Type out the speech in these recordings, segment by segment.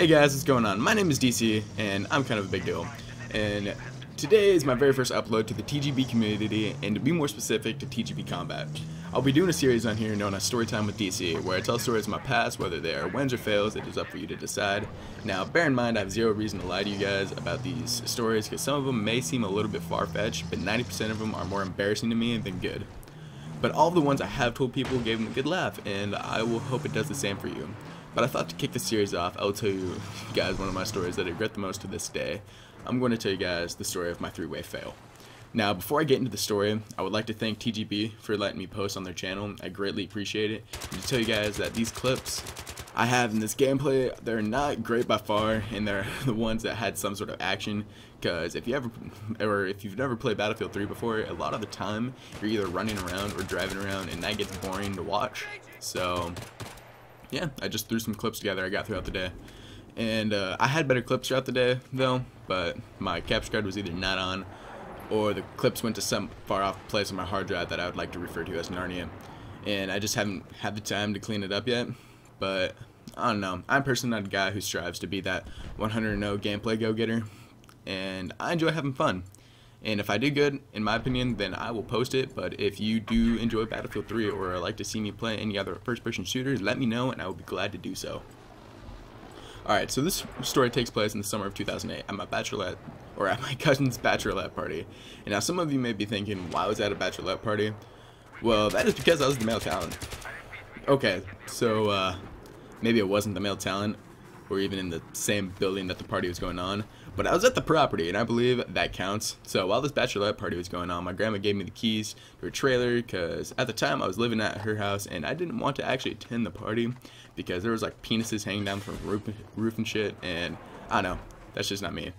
Hey guys, what's going on? My name is DC, and I'm kind of a big deal. And today is my very first upload to the TGB community, and to be more specific, to TGB Combat. I'll be doing a series on here known as Storytime with DC, where I tell stories of my past, whether they are wins or fails. It is up for you to decide. Now, bear in mind, I have zero reason to lie to you guys about these stories, because some of them may seem a little bit far-fetched, but 90% of them are more embarrassing to me than good. But all of the ones I have told people gave them a good laugh, and I will hope it does the same for you. But I thought to kick the series off, I will tell you guys one of my stories that I regret the most to this day. I'm going to tell you guys the story of my three-way fail. Now, before I get into the story, I would like to thank TGB for letting me post on their channel. I greatly appreciate it. And to tell you guys that these clips I have in this gameplay, they're not great by far, and they're the ones that had some sort of action. Because if you've never played Battlefield 3 before, a lot of the time you're either running around or driving around, and that gets boring to watch. So yeah, I just threw some clips together I got throughout the day. And I had better clips throughout the day, though, but my capture card was either not on, or the clips went to some far off place on my hard drive that I would like to refer to as Narnia. And I just haven't had the time to clean it up yet, but I don't know. I'm personally not a guy who strives to be that 100-0 gameplay go-getter, and I enjoy having fun. And if I do good, in my opinion, then I will post it. But if you do enjoy Battlefield 3 or like to see me play any other first-person shooters, let me know and I will be glad to do so. Alright, so this story takes place in the summer of 2008 at my bachelorette, or at my cousin's bachelorette party. And now some of you may be thinking, why was that a bachelorette party? Well, that is because I was the male talent. Okay, so maybe it wasn't the male talent, or even in the same building that the party was going on, but I was at the property, and I believe that counts. So while this bachelorette party was going on, my grandma gave me the keys to her trailer, because at the time I was living at her house, and I didn't want to actually attend the party, because there was like penises hanging down from the roof and shit, and I don't know, that's just not me.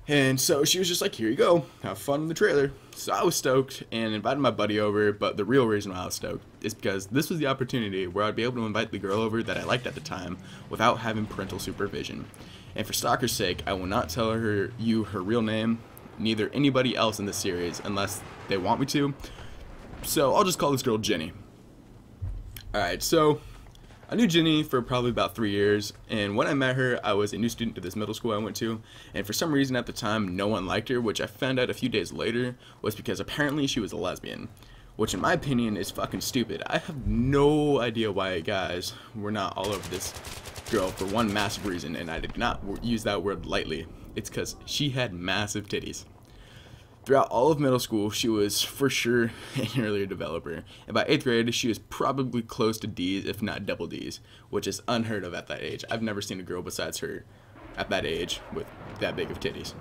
And so she was just like, here you go, have fun in the trailer. So I was stoked and invited my buddy over, but the real reason why I was stoked is because this was the opportunity where I'd be able to invite the girl over that I liked at the time without having parental supervision. And for stalker's sake, I will not tell her real name, neither anybody else in the series unless they want me to. So I'll just call this girl Jenny. Alright, so I knew Jenny for probably about 3 years, and when I met her, I was a new student to this middle school I went to, and for some reason at the time, no one liked her, which I found out a few days later was because apparently she was a lesbian, which in my opinion is fucking stupid. I have no idea why guys were not all over this girl for one massive reason, and I did not use that word lightly. It's because she had massive titties. Throughout all of middle school, she was for sure an earlier developer, and by 8th grade, she was probably close to D's, if not double D's, which is unheard of at that age. I've never seen a girl besides her at that age with that big of titties.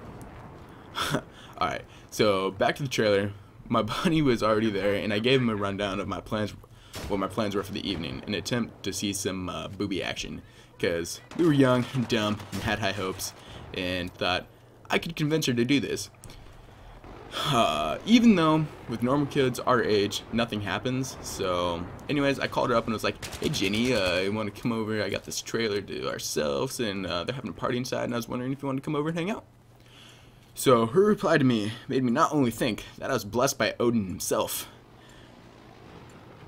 Alright, so back to the trailer. My buddy was already there, and I gave him a rundown of my plans, what my plans were for the evening, in an attempt to see some booby action, because we were young and dumb and had high hopes, and thought I could convince her to do this. Even though with normal kids our age nothing happens. So anyways, I called her up and was like, hey Jenny, you want to come over? I got this trailer to ourselves, and they're having a party inside, and I was wondering if you wanted to come over and hang out. So her reply to me made me not only think that I was blessed by Odin himself,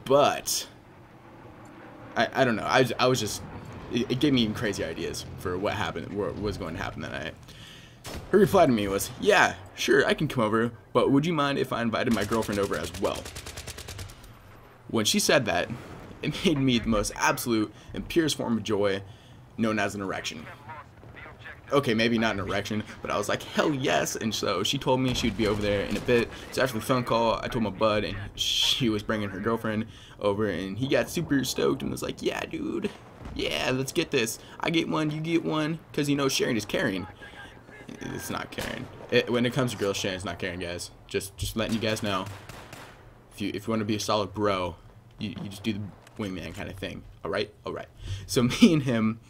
but I don't know, I was just, it gave me crazy ideas for what was going to happen that night. Her reply to me was, yeah, sure, I can come over, but would you mind if I invited my girlfriend over as well? When she said that, it made me the most absolute and purest form of joy, known as an erection. Okay, maybe not an erection, but I was like, hell yes. And so she told me she would be over there in a bit. So after the phone call, I told my bud, and she was bringing her girlfriend over, and he got super stoked and was like, yeah, dude, yeah, let's get this. I get one, you get one, because you know sharing is caring. It's not caring. When it comes to girls sharing, it's not caring, guys. Just letting you guys know. If you want to be a solid bro, you just do the wingman kind of thing. Alright? Alright. So me and him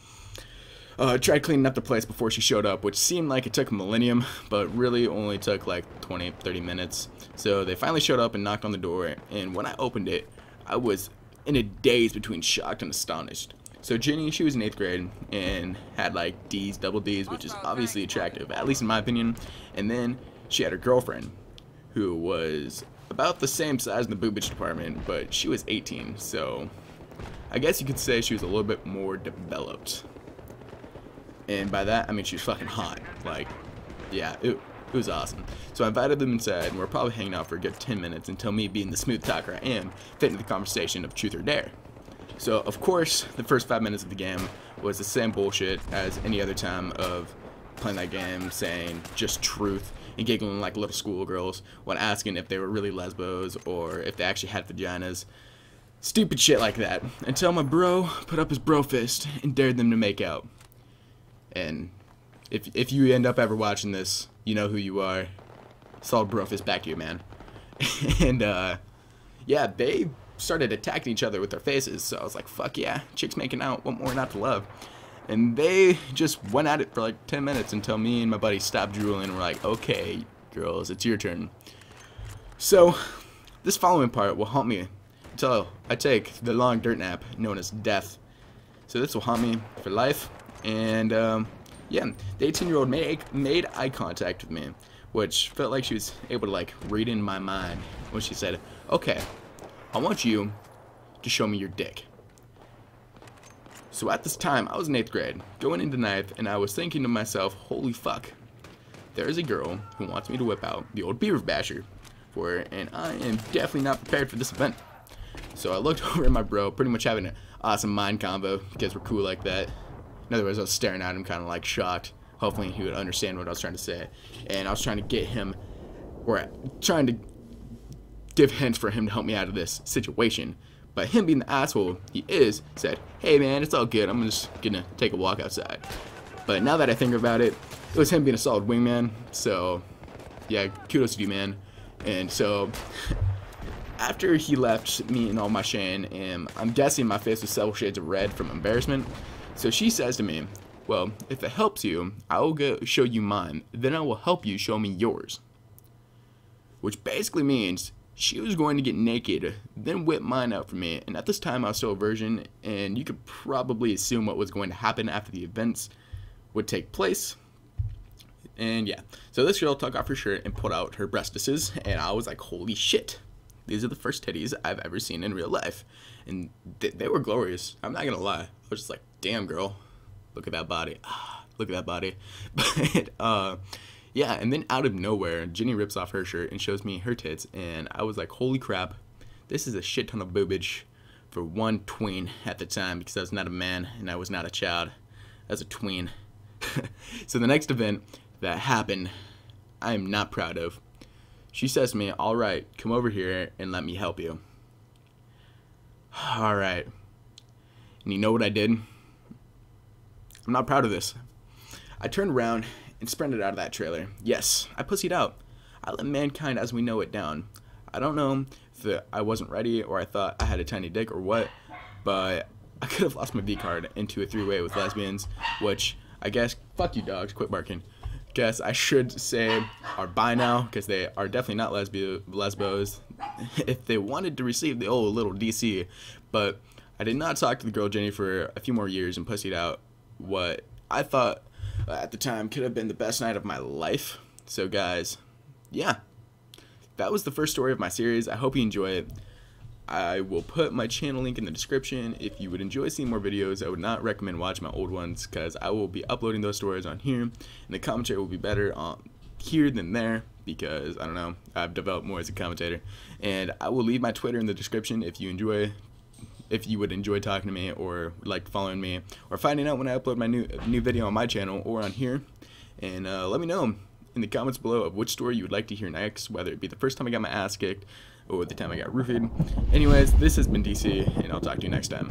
tried cleaning up the place before she showed up, which seemed like it took a millennium, but really only took like 20-30 minutes. So they finally showed up and knocked on the door, and when I opened it, I was in a daze between shocked and astonished. So Jenny, she was in 8th grade and had like D's, double D's, which is obviously attractive, at least in my opinion. And then she had her girlfriend, who was about the same size in the boobage department, but she was 18, so I guess you could say she was a little bit more developed. And by that, I mean she was fucking hot. Like, yeah, it was awesome. So I invited them inside, and we're probably hanging out for a good 10 minutes until me, being the smooth talker I am, fit into the conversation of truth or dare. So, of course, the first 5 minutes of the game was the same bullshit as any other time of playing that game, saying just truth and giggling like little schoolgirls when asking if they were really lesbos or if they actually had vaginas. Stupid shit like that. Until my bro put up his bro fist and dared them to make out. And if you end up ever watching this, you know who you are. Solid bro fist back to you, man. And, yeah, they started attacking each other with their faces, so I was like, fuck yeah, chicks making out, what more not to love? And they just went at it for like 10 minutes until me and my buddy stopped drooling and were like, okay, girls, it's your turn. So, this following part will haunt me until I take the long dirt nap known as death. So this will haunt me for life. And, yeah, the 18-year-old made eye contact with me, which felt like she was able to, like, read in my mind when she said, okay, I want you to show me your dick. So at this time, I was in 8th grade, going into 9th, and I was thinking to myself, holy fuck, there is a girl who wants me to whip out the old beaver basher for her, and I am definitely not prepared for this event. So I looked over at my bro, pretty much having an awesome mind combo, because we're cool like that. In other words, I was staring at him kind of like shocked. Hopefully he would understand what I was trying to say. And I was trying to get him, or trying to give hints for him to help me out of this situation. But him being the asshole he is, said, hey man, it's all good, I'm just gonna take a walk outside. But now that I think about it, it was him being a solid wingman, so yeah, kudos to you, man. And so after he left me in all my shame, and I'm guessing my face was several shades of red from embarrassment, so she says to me, well, if it helps you, I will go show you mine, then I will help you show me yours. Which basically means she was going to get naked, then whip mine out for me, and at this time I was still a virgin, and you could probably assume what was going to happen after the events would take place. And yeah, so this girl took off her shirt and pulled out her breastises, and I was like, holy shit, these are the first titties I've ever seen in real life. And they were glorious, I'm not gonna lie. I was just like, damn girl, look at that body, look at that body. But yeah, and then out of nowhere, Jenny rips off her shirt and shows me her tits, and I was like, holy crap, this is a shit ton of boobage for one tween at the time, because I was not a man and I was not a child, I was a tween. So the next event that happened, I am not proud of. She says to me, alright, come over here and let me help you. Alright. And you know what I did? I'm not proud of this. I turned around and sprinted out of that trailer. Yes, I pussied out. I let mankind as we know it down. I don't know if I wasn't ready or I thought I had a tiny dick or what, but I could have lost my V card into a three-way with lesbians, which I guess, fuck you dogs, quit barking. Guess I should say are bi now, because they are definitely not lesbos if they wanted to receive the old little DC. But I did not talk to the girl Jenny for a few more years and pussied out what I thought at the time could have been the best night of my life. So guys, yeah, that was the first story of my series. I hope you enjoy it. I will put my channel link in the description. If you would enjoy seeing more videos, I would not recommend watching my old ones, because I will be uploading those stories on here, and the commentary will be better on here than there, because I don't know, I've developed more as a commentator. And I will leave my Twitter in the description if you would enjoy talking to me or like following me or finding out when I upload my new video on my channel or on here. And let me know in the comments below of which story you would like to hear next, whether it be the first time I got my ass kicked or the time I got roofied. Anyways, this has been DC, and I'll talk to you next time.